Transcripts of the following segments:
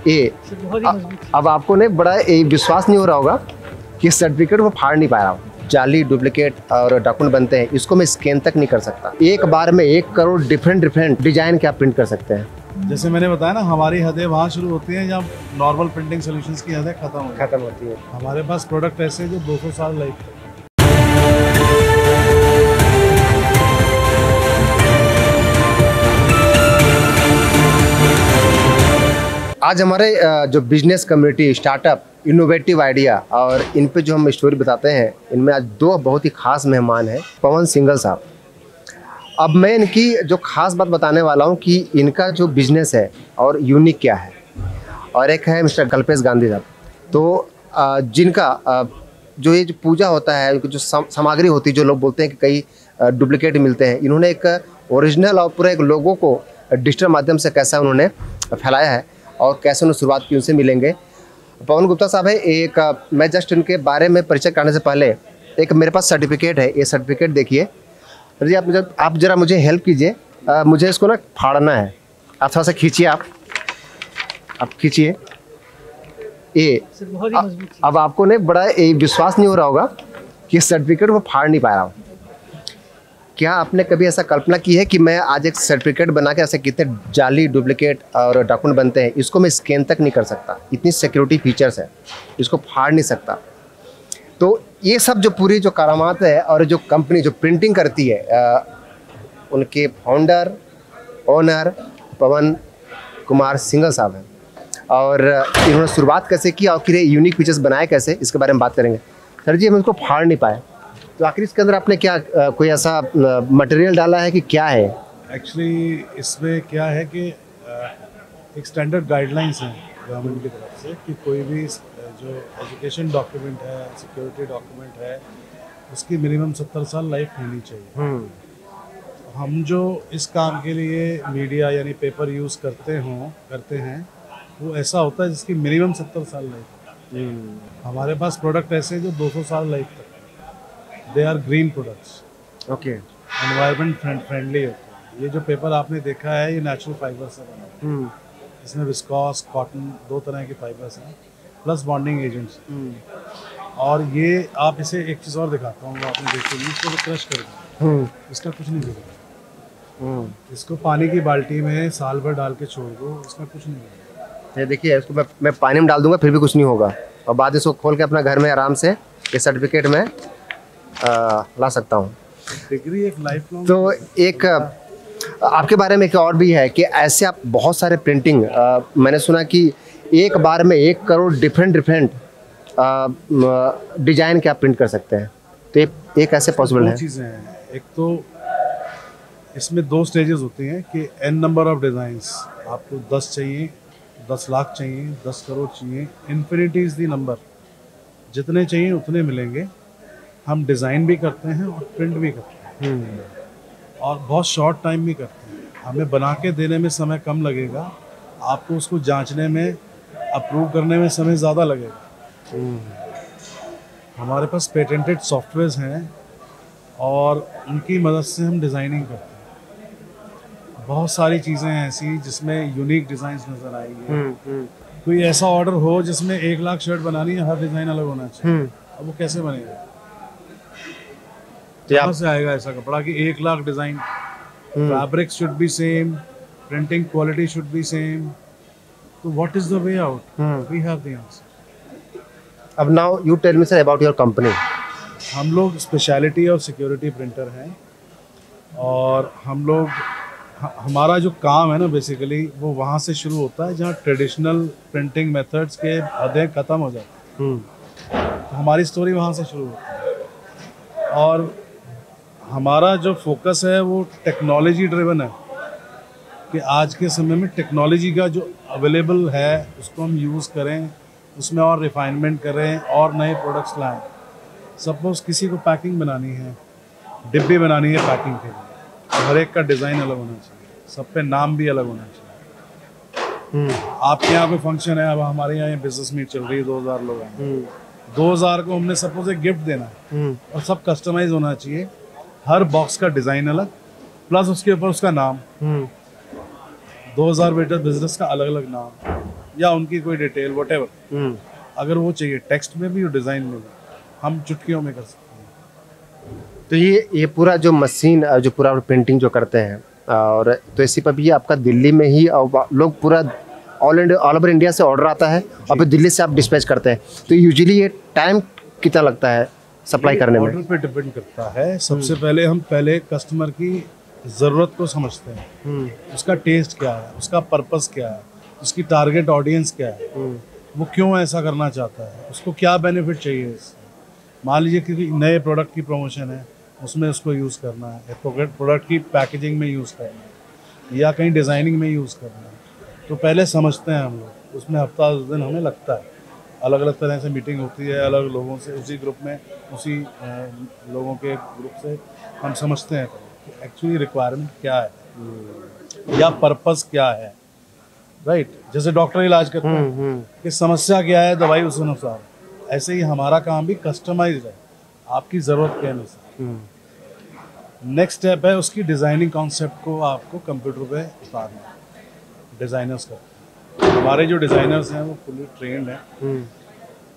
ये अब आपको ने बड़ा विश्वास नहीं हो रहा होगा कि सर्टिफिकेट वो फाड़ नहीं पा रहा हूँ। जाली डुप्लीकेट और डॉक्यूमेंट बनते हैं, इसको मैं स्कैन तक नहीं कर सकता। एक बार में 1 करोड़ डिफरेंट डिजाइन के आप प्रिंट कर सकते हैं। जैसे मैंने बताया ना, हमारी हदें वहाँ शुरू होती हैं जब नॉर्मल प्रिंटिंग सॉल्यूशंस की हदें खत्म होती है। हमारे पास प्रोडक्ट ऐसे हैं जो 200 साल लाइफ तक। आज हमारे जो business community, startup, innovative idea और इन पे जो हम स्टोरी बताते हैं, इनमें आज 2 बहुत ही खास मेहमान हैं, पवन सिंघल साहब। अब मैं इनकी जो खास बात बताने वाला हूं कि इनका जो बिजनेस है और यूनिक क्या है, और एक है मिस्टर कल्पेश गांधी साहब। तो जिनका जो ये जो पूजा होता है, जो सामग्री होती है, जो लोग बोलते हैं कि कई डुप्लीकेट मिलते हैं, इन्होंने एक ओरिजिनल और पूरे एक लोगों को डिजिटल माध्यम से कैसा उन्होंने फैलाया है और कैसे उन्होंने शुरुआत की, उनसे मिलेंगे। पवन गुप्ता साहब है एक, मैं जस्ट इनके बारे में परिचय करने से पहले एक मेरे पास सर्टिफिकेट है, ये सर्टिफिकेट देखिए जी। आप जरा मुझे हेल्प कीजिए, मुझे इसको ना फाड़ना है। आप थोड़ा सा खींचिए, आप खींचिए ये। अब आपको ने बड़ा विश्वास नहीं हो रहा होगा कि सर्टिफिकेट वो फाड़ नहीं पा रहा हूँ। क्या आपने कभी ऐसा कल्पना की है कि मैं आज एक सर्टिफिकेट बना के, ऐसे कितने जाली डुप्लीकेट और डॉक्यूमेंट बनते हैं, इसको मैं स्कैन तक नहीं कर सकता, इतनी सिक्योरिटी फीचर्स है, इसको फाड़ नहीं सकता। तो ये सब जो पूरी जो करामात है और जो कंपनी जो प्रिंटिंग करती है, उनके फाउंडर ओनर पवन कुमार सिंघल साहब हैं, और इन्होंने शुरुआत कैसे की और फिर यूनिक फीचर्स बनाए कैसे, इसके बारे में बात करेंगे। सर जी, हम इसको फाड़ नहीं पाए, तो आखिर इसके अंदर आपने क्या कोई ऐसा मटेरियल डाला है कि क्या है? एक्चुअली इसमें क्या है कि एक स्टैंडर्ड गाइडलाइंस हैं गवर्नमेंट की तरफ से कि कोई भी जो एजुकेशन डॉक्यूमेंट है, सिक्योरिटी डॉक्यूमेंट है, उसकी मिनिमम 70 साल लाइफ होनी चाहिए। हम जो इस काम के लिए मीडिया यानी पेपर यूज़ करते हैं, वो ऐसा होता है जिसकी मिनिमम 70 साल लाइफ। हमारे पास प्रोडक्ट ऐसे हैं जो 200 साल लाइफ तक। They are green products, okay, environment friendly होते हैं। ये जो पेपर आपने देखा है, ये नेचुरल फाइबर से बना है। इसमें विस्कॉस, कॉटन, 2 तरह के फाइबर्स हैं, प्लस बॉन्डिंग एजेंट्स। और ये आप इसे एक चीज़ और दिखाता हूँ, आपने देखिए इसको तो क्रश कर दो, इसका कुछ नहीं होगा। इसको पानी की बाल्टी में साल भर डाल के छोड़ दो, इसका कुछ नहीं होगा। ये देखिए, इसको मैं पानी में डाल दूंगा फिर भी कुछ नहीं होगा, और बाद इसको खोल के अपना घर में आराम से ये सर्टिफिकेट में ला सकता हूँ। डिग्री एक लाइफ लॉन्ग। तो एक आपके बारे में एक और भी है कि ऐसे आप बहुत सारे प्रिंटिंग, मैंने सुना कि एक बार में 1 करोड़ डिफरेंट डिजाइन के आप प्रिंट कर सकते हैं, तो ये कैसे पॉसिबल है? 2 चीज़ें हैं। एक तो इसमें 2 स्टेजेस होती हैं कि n नंबर ऑफ डिज़ाइंस, आपको 10 चाहिए, 10 लाख चाहिए, 10 करोड़ चाहिए, इन्फिनिटी इज़ दी नंबर, जितने चाहिए उतने मिलेंगे। हम डिज़ाइन भी करते हैं और प्रिंट भी करते हैं, और बहुत शॉर्ट टाइम भी करते हैं। हमें बना के देने में समय कम लगेगा, आपको उसको जांचने में, अप्रूव करने में समय ज़्यादा लगेगा। हमारे पास पेटेंटेड सॉफ्टवेयर्स हैं और उनकी मदद से हम डिज़ाइनिंग करते हैं। बहुत सारी चीज़ें हैं ऐसी जिसमें यूनिक डिज़ाइंस नज़र आएंगे। कोई ऐसा ऑर्डर हो जिसमें 1 लाख शर्ट बनानी है, हर डिज़ाइन अलग होना चाहिए, अब वो कैसे बनेगा? कहाँ से आएगा ऐसा कपड़ा कि 1 lakh design? Fabric should be same, printing quality should be same, तो what is the way out? We have the answer. अब now you tell me sir about your company. हम लोग स्पेशलिटी और सिक्योरिटी प्रिंटर हैं, और हमारा जो काम है ना, बेसिकली वो वहाँ से शुरू होता है जहाँ ट्रेडिशनल प्रिंटिंग मेथड्स के हदें ख़त्म हो जाती हैं। तो हमारी स्टोरी वहाँ से शुरू होती है, और हमारा जो फोकस है वो टेक्नोलॉजी ड्रिवन है कि आज के समय में टेक्नोलॉजी का जो अवेलेबल है उसको हम यूज़ करें, उसमें और रिफाइनमेंट करें और नए प्रोडक्ट्स लाएं। सपोज़ किसी को पैकिंग बनानी है, डिब्बी बनानी है पैकिंग के लिए, तो हर एक का डिज़ाइन अलग होना चाहिए, सब पे नाम भी अलग होना चाहिए। आपके यहाँ पे फंक्शन है, अब हमारे यहाँ बिजनेस मीट चल रही है, 2000 लोग हैं, 2000 को हमने सपोज एक गिफ्ट देना है, और सब कस्टमाइज होना चाहिए, हर बॉक्स का डिज़ाइन अलग, प्लस उसके ऊपर उसका नाम, 2000 मीटर बिजनेस का अलग अलग नाम। या उनकी कोई डिटेल वटेवर, अगर वो चाहिए टेक्स्ट में भी और डिज़ाइन में भी, हम चुटकियों में कर सकते हैं। तो ये पूरा जो मशीन जो पूरा प्रिंटिंग जो करते हैं, और तो इसी पर भी आपका दिल्ली में ही लोग पूरा ऑल ओवर इंडिया से ऑर्डर आता है और फिर दिल्ली से आप डिस्पैच करते हैं, तो यूजुअली ये टाइम कितना लगता है सप्लाई करने में? ऑर्डर पे डिपेंड करता है। सबसे पहले हम कस्टमर की ज़रूरत को समझते हैं, उसका टेस्ट क्या है, उसका पर्पस क्या है, उसकी टारगेट ऑडियंस क्या है, वो क्यों ऐसा करना चाहता है, उसको क्या बेनिफिट चाहिए इससे। मान लीजिए कि नए प्रोडक्ट की प्रमोशन है, उसमें उसको यूज़ करना है, प्रोडक्ट की पैकेजिंग में यूज़ करना है, या कहीं डिज़ाइनिंग में यूज़ करना है, तो पहले समझते हैं हम लोग। उसमें हफ्ता 10 दिन हमें लगता है। अलग अलग तरह से मीटिंग होती है, अलग लोगों से, उसी ग्रुप में, उसी लोगों के ग्रुप से हम समझते हैं कि एक्चुअली रिक्वायरमेंट क्या है या पर्पस क्या है, राइट। जैसे डॉक्टर इलाज करते हैं कि समस्या क्या है, दवाई उस अनुसार, ऐसे ही हमारा काम भी कस्टमाइज्ड है आपकी ज़रूरत के अनुसार। नेक्स्ट स्टेप है उसकी डिज़ाइनिंग कॉन्सेप्ट को आपको कंप्यूटर पे उतारना, डिज़ाइनर्स का। हमारे जो डिज़ाइनर्स हैं वो फुली ट्रेंड हैं,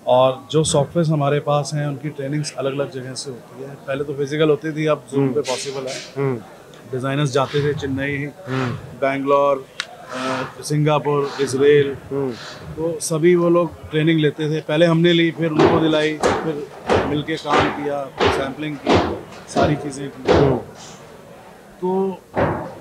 और जो सॉफ्टवेयर हमारे पास हैं उनकी ट्रेनिंग्स अलग अलग जगह से होती है। पहले तो फिजिकल होती थी, अब जूम पे पॉसिबल है। डिज़ाइनर्स जाते थे चेन्नई, बैंगलोर, सिंगापुर, इजराइल, तो सभी वो लोग ट्रेनिंग लेते थे। पहले हमने ली, फिर उनको दिलाई, फिर मिलके काम किया, फिर सैम्पलिंग की, सारी चीज़ें की। तो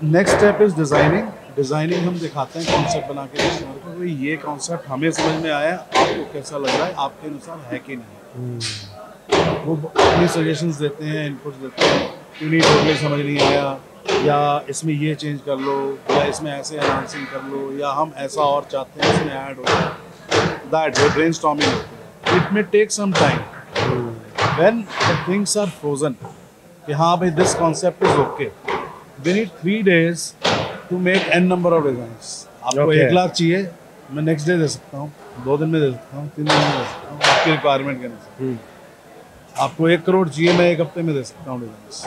next step is designing. Designing हम दिखाते हैं कॉन्सेप्ट बना के कस्टमर को, तो ये कॉन्सेप्ट हमें समझ में आया, आपको कैसा लग रहा है, आपके अनुसार है कि नहीं। वो अपनी सजेशंस देते हैं, इनपुट्स देते हैं कि नहीं टोटली समझ नहीं आया, या इसमें ये चेंज कर लो, या इसमें ऐसे एनहांसिंग कर लो, या हम ऐसा और चाहते हैं इसमें ऐड हो जाए। दैट वो ब्रेनस्टॉर्मिंग होती है। It may take some time when the things are frozen कि हाँ भाई this concept is okay, we need 3 days to make n number of designs. आपको 1 लाख चाहिए, मैं नेक्स्ट डे दे सकता हूँ, 2 दिन में दे सकता हूँ, 3 दिन में दे सकता हूँ, आपकी रिक्वायरमेंट के अनुसार। आपको 1 करोड़ चाहिए, मैं 1 हफ्ते में दे सकता हूँ डिजाइंस,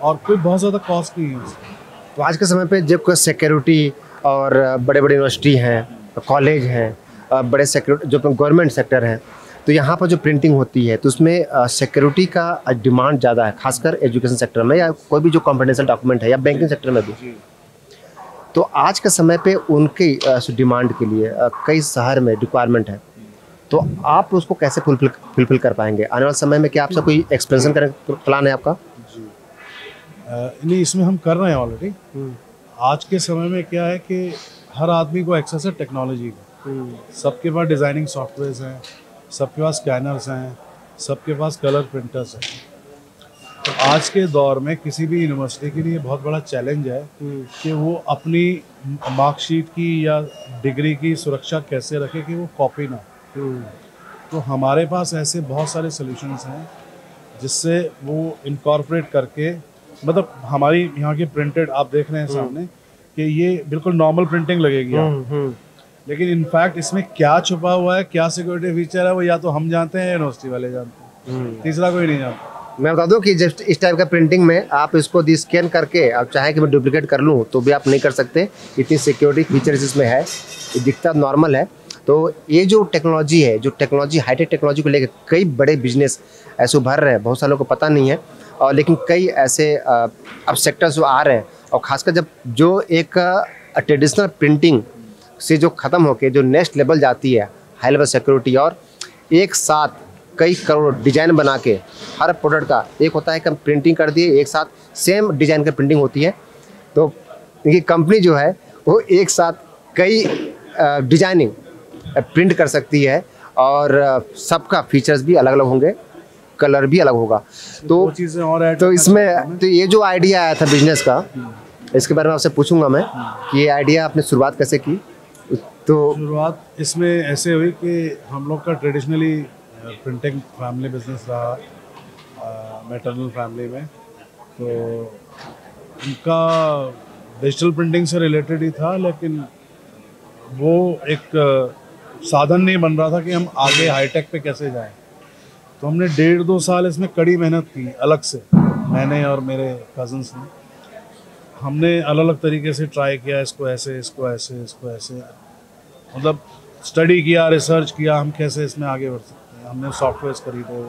और कोई बहुत ज़्यादा कॉस्ट नहीं है उसका। तो आज के समय पे जब कोई सिक्योरिटी और बड़े बड़े यूनिवर्सिटी हैं, कॉलेज हैं, बड़े सिक्योरिटी जो गवर्नमेंट सेक्टर हैं, तो यहाँ पर जो प्रिंटिंग होती है तो उसमें सिक्योरिटी का डिमांड ज़्यादा है, खासकर एजुकेशन सेक्टर में, या कोई भी जो कॉन्फिडेंशियल डॉक्यूमेंट है, या बैंकिंग सेक्टर में भी। तो आज के समय पे उनकी डिमांड के लिए कई शहर में रिक्वायरमेंट है, तो आप उसको कैसे फुलफिल कर पाएंगे आने वाले समय में? क्या आपसे कोई एक्सपेंशन करने प्लान है आपका? नहीं, इसमें हम कर रहे हैं ऑलरेडी। आज के समय में क्या है कि हर आदमी को एक्सेस है टेक्नोलॉजी का। सबके पास डिज़ाइनिंग सॉफ्टवेयर्स हैं, सबके पास स्कैनर्स हैं, सबके पास कलर प्रिंटर्स हैं। तो आज के दौर में किसी भी यूनिवर्सिटी के लिए बहुत बड़ा चैलेंज है कि वो अपनी मार्कशीट की या डिग्री की सुरक्षा कैसे रखे कि वो कॉपी ना। तो हमारे पास ऐसे बहुत सारे सॉल्यूशंस हैं जिससे वो इनकॉर्पोरेट करके, मतलब हमारी यहाँ की प्रिंटेड आप देख रहे हैं सामने कि ये बिल्कुल नॉर्मल प्रिंटिंग लगेगी आपको, लेकिन इनफैक्ट इसमें क्या छुपा हुआ है, क्या सिक्योरिटी फीचर है, वो या तो हम जानते हैं या यूनिवर्सिटी वाले जानते हैं, तीसरा कोई नहीं जानता। मैं बता दूं कि जब इस टाइप का प्रिंटिंग में आप इसको स्कैन करके आप चाहे कि मैं डुप्लीकेट कर लूँ तो भी आप नहीं कर सकते, इतनी सिक्योरिटी फीचर्स इसमें है, ये दिखता नॉर्मल है। तो ये जो टेक्नोलॉजी है, जो टेक्नोलॉजी हाईटेक टेक्नोलॉजी को लेकर कई बड़े बिजनेस ऐसे उभर रहे हैं, बहुत सारे लोगों को पता नहीं है, और लेकिन कई ऐसे अब सेक्टर्स आ रहे हैं, और खासकर जब जो एक ट्रेडिशनल प्रिंटिंग से जो ख़त्म होके जो नेक्स्ट लेवल जाती है, हाई लेवल सिक्योरिटी, और एक साथ कई करोड़ डिज़ाइन बना के हर प्रोडक्ट का, एक होता है कि हम प्रिंटिंग कर दिए, एक साथ सेम डिज़ाइन की प्रिंटिंग होती है, तो ये कंपनी जो है वो एक साथ कई डिजाइनिंग प्रिंट कर सकती है, और सबका फीचर्स भी अलग अलग होंगे, कलर भी अलग होगा। तो चीज़ें और ऐड तो इसमें तो ये जो आइडिया आया था बिजनेस का, इसके बारे में आपसे पूछूंगा मैं कि ये आइडिया आपने शुरुआत कैसे की? तो शुरुआत इसमें ऐसे हुई कि हम लोग का ट्रेडिशनली प्रिंटिंग फैमिली बिजनेस रहा, मैटरनल फैमिली में, तो उनका डिजिटल प्रिंटिंग से रिलेटेड ही था, लेकिन वो एक साधन नहीं बन रहा था कि हम आगे हाईटेक पे कैसे जाएं। तो हमने 1.5-2 साल इसमें कड़ी मेहनत की अलग से, मैंने और मेरे कज़न्स ने। हमने अलग अलग तरीके से ट्राई किया, इसको ऐसे, इसको ऐसे, इसको ऐसे, मतलब स्टडी किया, रिसर्च किया, हम कैसे इसमें आगे बढ़ सकते हैं। हमने सॉफ्टवेयर खरीदे,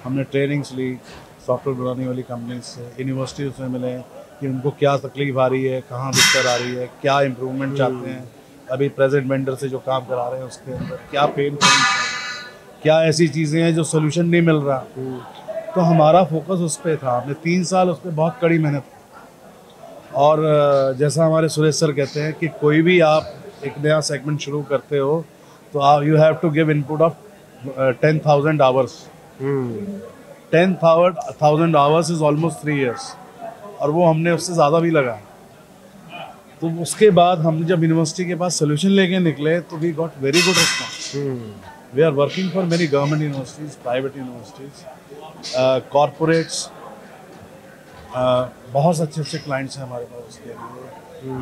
हमने ट्रेनिंग्स ली सॉफ्टवेयर बनाने वाली कंपनी से, यूनिवर्सिटी से मिले कि उनको क्या तकलीफ आ रही है, कहाँ दिक्कत आ रही है, क्या इम्प्रूवमेंट चाहते हैं, अभी प्रेजेंट वेंडर से जो काम करा रहे हैं उसके अंदर क्या पेन पॉइंट्स हैं, क्या ऐसी चीज़ें हैं जो सोल्यूशन नहीं मिल रहा। तो हमारा फोकस उस पर था। हमने 3 साल उस पर बहुत कड़ी मेहनत की। और जैसा हमारे सुरेश सर कहते हैं कि कोई भी आप एक नया सेगमेंट शुरू करते हो तो आप you have to give input of 10,000 hours. 10,000 hours is almost 3 years, और वो हमने उससे ज़्यादा भी लगा। तो उसके बाद हम जब यूनिवर्सिटी के पास सोल्यूशन लेके निकले तो we got very good response. We are working for many government universities, private universities, corporates, बहुत अच्छे अच्छे क्लाइंट्स हैं हमारे पास उसके लिए।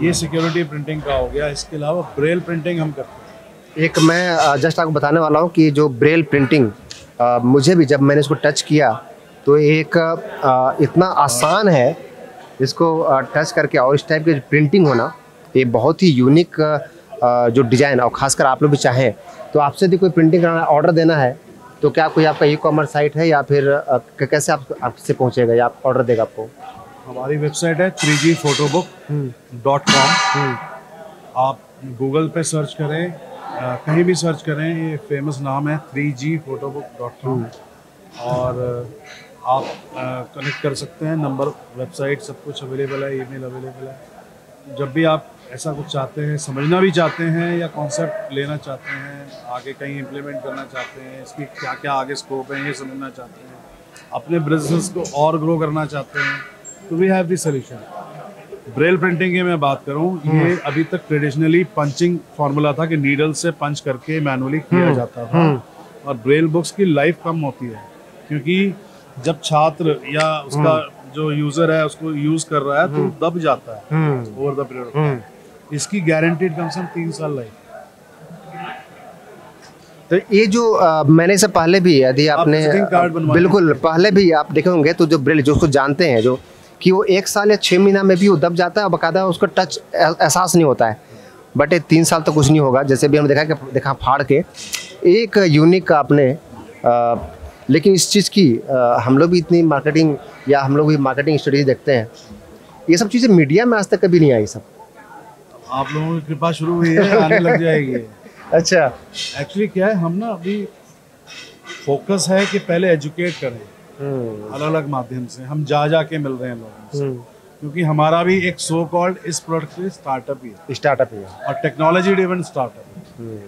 ये सिक्योरिटी प्रिंटिंग का हो गया। इसके अलावा ब्रेल प्रिंटिंग हम करते हैं। एक मैं जस्ट आपको बताने वाला हूँ कि जो ब्रेल प्रिंटिंग मुझे भी जब मैंने इसको टच किया तो एक इतना आसान है इसको टच करके, और इस टाइप की प्रिंटिंग होना ये बहुत ही यूनिक जो डिज़ाइन, और ख़ासकर आप लोग भी चाहें तो आपसे भी कोई प्रिंटिंग कराना ऑर्डर देना है तो क्या कोई आपका ई-कॉमर्स साइट है या फिर कैसे आपसे पहुँचेगा या आप ऑर्डर देगा आपको? हमारी वेबसाइट है 3gphotobook.com। आप गूगल पे सर्च करें, कहीं भी सर्च करें, ये फेमस नाम है 3gphotobook.com। और आप कनेक्ट कर सकते हैं, नंबर, वेबसाइट सब कुछ अवेलेबल है, ईमेल अवेलेबल है। जब भी आप ऐसा कुछ चाहते हैं, समझना भी चाहते हैं या कॉन्सेप्ट लेना चाहते हैं, आगे कहीं इम्प्लीमेंट करना चाहते हैं, इसकी क्या क्या आगे स्कोप है ये समझना चाहते हैं, अपने बिजनेस को और ग्रो करना चाहते हैं, तो we have the solution. Braille printing की मैं बात करूं, ये अभी तक ट्रेडिशनली पंचिंग फार्मूला था कि नीडल से पंच करके मैनुअली किया जाता था, और ब्रेल बुक्स की लाइफ कम होती है क्योंकि जब छात्र या उसका जो यूजर है उसको यूज कर रहा है तो दब जाता है ओवर द पीरियड। इसकी गारंटीड कम से कम 3 साल लाइफ। तो ये जो मैंने इससे पहले भी यदि आपने बिल्कुल पहले भी आप देखे होंगे तो जो ब्रेल जो उसको जानते हैं जो कि वो 1 साल या 6 महीना में भी वो दब जाता है और बाकायदा उसका टच एहसास नहीं होता है, बट 3 साल तक कुछ नहीं होगा। जैसे भी हमने देखा फाड़ के एक यूनिक आपने लेकिन इस चीज़ की हम लोग भी इतनी मार्केटिंग या हम लोग भी मार्केटिंग स्टडीज देखते हैं, ये सब चीज़ें मीडिया में आज तक कभी नहीं आई। सब आप लोगों की कृपा शुरू हुई है, आने लग जाएगी। अच्छा, एक्चुअली क्या है, हम ना अभी फोकस है कि पहले एजुकेट करें अलग अलग माध्यम से। हम जा के मिल रहे हैं लोगों से, क्योंकि हमारा भी एक सो कॉल्ड इस प्रोडक्ट से स्टार्टअप ही है और टेक्नोलॉजी ड्रिवन स्टार्टअप है।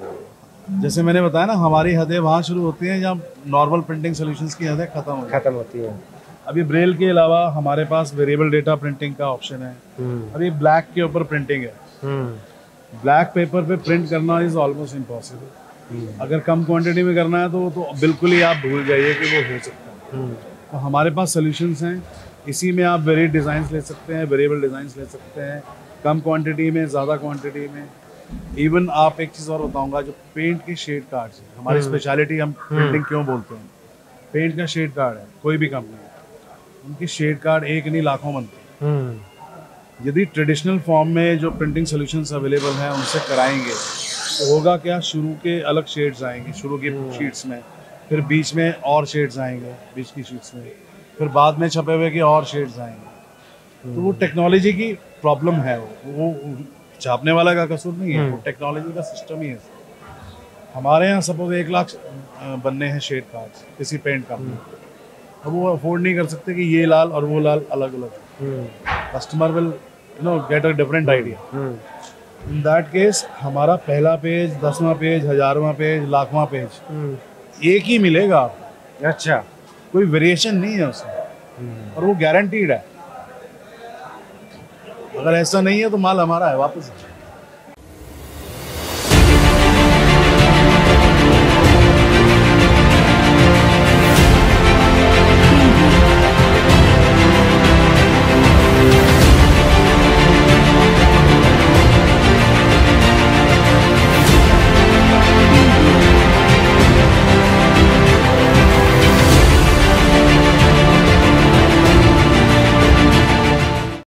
जैसे मैंने बताया ना, हमारी हदें वहाँ शुरू होती हैं जब नॉर्मल प्रिंटिंग सॉल्यूशंस की हदें खत्म होती हैं। अभी ब्रेल के अलावा हमारे पास वेरिएबल डेटा प्रिंटिंग का ऑप्शन है। अभी ब्लैक के ऊपर प्रिंटिंग है। ब्लैक पेपर पे प्रिंट करना इज ऑलमोस्ट इम्पॉसिबल। अगर कम क्वांटिटी में करना है तो बिल्कुल ही आप भूल जाइए कि वो हो सकता है। तो हमारे पास सॉल्यूशंस हैं। इसी में आप वेरिएड डिज़ाइंस ले सकते हैं, वेरिएबल डिज़ाइंस ले सकते हैं, कम क्वांटिटी में, ज़्यादा क्वांटिटी में। इवन आप एक चीज़ और बताऊंगा, जो पेंट के शेड कार्ड्स हैं, हमारी स्पेशलिटी, हम प्रिंटिंग क्यों बोलते हैं, पेंट का शेड कार्ड है, कोई भी कंपनी, उनकी शेड कार्ड एक नहीं लाखों बनते हैं। यदि ट्रेडिशनल फॉर्म में जो प्रिंटिंग सॉल्यूशंस अवेलेबल हैं उनसे कराएंगे तो होगा क्या, शुरू के अलग शेड्स आएंगे शुरू की शीट्स में, फिर बीच में और शेड्स आएंगे बीच की शीट्स में, फिर बाद में छपे हुए के और शेड्स आएंगे। तो वो टेक्नोलॉजी की प्रॉब्लम है, वो छापने वाला का कसूर नहीं है, वो टेक्नोलॉजी का सिस्टम ही है। हमारे यहाँ सपोज 1 लाख बनने हैं शेड कार्ड्स किसी पेंट कंपनी, अब वो अफोर्ड नहीं कर सकते कि ये लाल और वो लाल अलग अलग। Customer will get a different idea. In that case हमारा पहला पेज, 10वां पेज, 1000वां पेज, लाखवां पेज एक ही मिलेगा। अच्छा, कोई वेरिएशन नहीं है उसमें, और वो गारंटीड है। अगर ऐसा नहीं है तो माल हमारा है, वापस